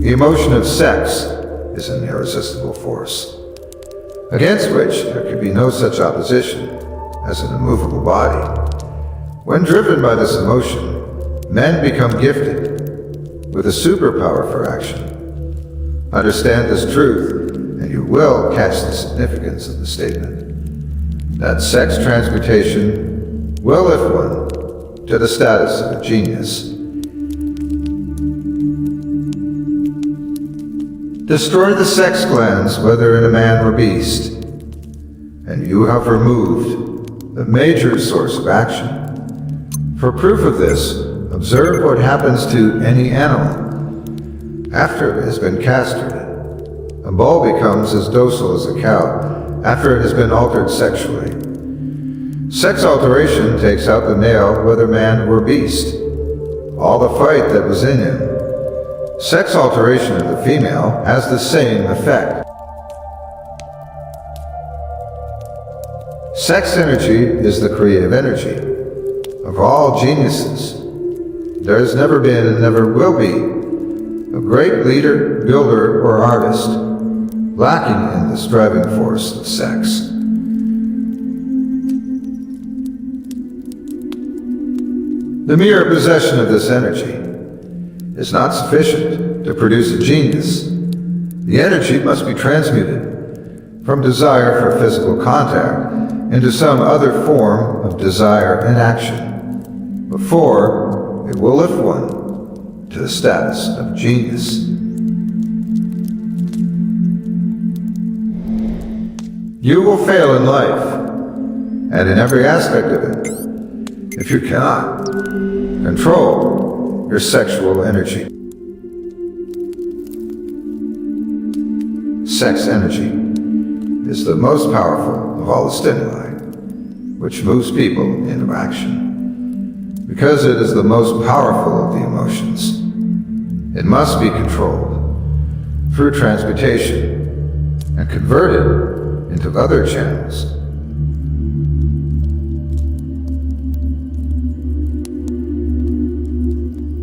The emotion of sex is an irresistible force, against which there could be no such opposition as an immovable body. When driven by this emotion, men become gifted with a superpower for action. Understand this truth, and you will catch the significance of the statement that sex transmutation will lift one to the status of a genius. Destroy the sex glands, whether in a man or beast, and you have removed the major source of action. For proof of this, observe what happens to any animal after it has been castrated. A bull becomes as docile as a cow after it has been altered sexually. Sex alteration takes out the male, whether man or beast, all the fight that was in him. Sex alteration of the female has the same effect. Sex energy is the creative energy of all geniuses. There has never been and never will be a great leader, builder, or artist lacking in this driving force of sex. The mere possession of this energy is not sufficient to produce a genius. The energy must be transmuted from desire for physical contact into some other form of desire and action before it will lift one to the status of genius. You will fail in life, and in every aspect of it, if you cannot control your sexual energy. Sex energy is the most powerful of all the stimuli which moves people into action. Because it is the most powerful of the emotions, it must be controlled through transmutation and converted into other channels.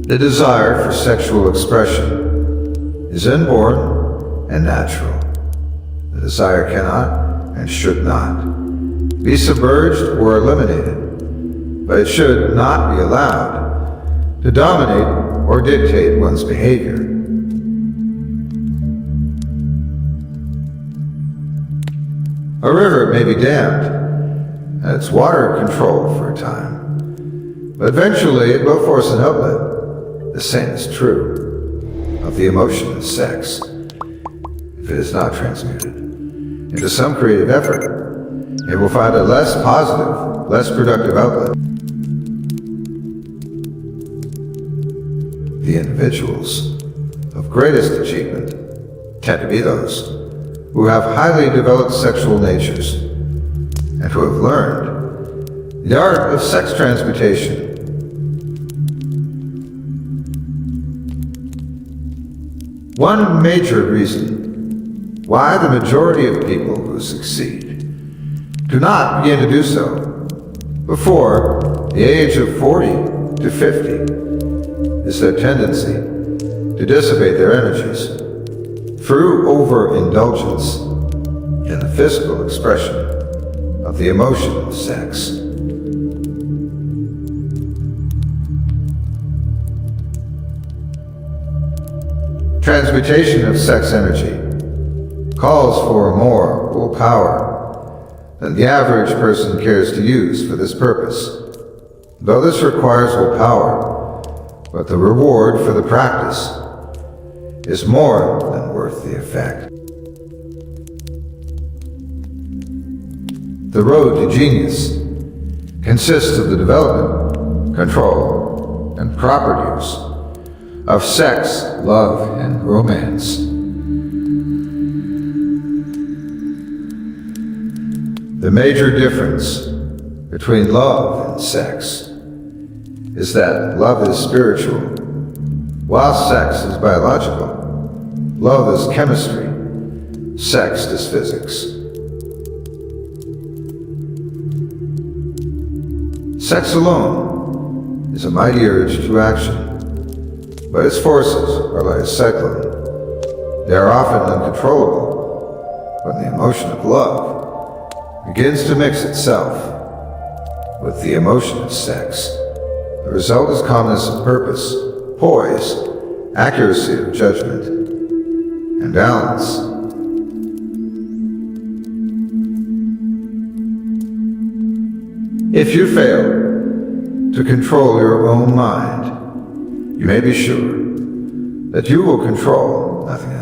The desire for sexual expression is inborn and natural. The desire cannot and should not be submerged or eliminated, but it should not be allowed to dominate or dictate one's behavior. A river may be dammed and its water controlled for a time, but eventually it will force an outlet. The same is true of the emotion of sex. If it is not transmuted into some creative effort, it will find a less positive, less productive outlet. The individuals of greatest achievement tend to be those who have highly developed sexual natures and who have learned the art of sex transmutation. One major reason why the majority of people who succeed do not begin to do so before the age of 40 to 50 is their tendency to dissipate their energies through overindulgence in the physical expression of the emotion of sex. Transmutation of sex energy calls for more willpower than the average person cares to use for this purpose. Though this requires willpower, but the reward for the practice is more than worth the effect. The road to genius consists of the development, control, and proper use of sex, love, and romance. The major difference between love and sex is that love is spiritual, while sex is biological. Love is chemistry, sex is physics. Sex alone is a mighty urge to action, but its forces are like a cyclone They are often uncontrollable when the emotion of love begins to mix itself with the emotion of sex. The result is calmness of purpose, poise, accuracy of judgment, and balance. If you fail to control your own mind, you may be sure that you will control nothing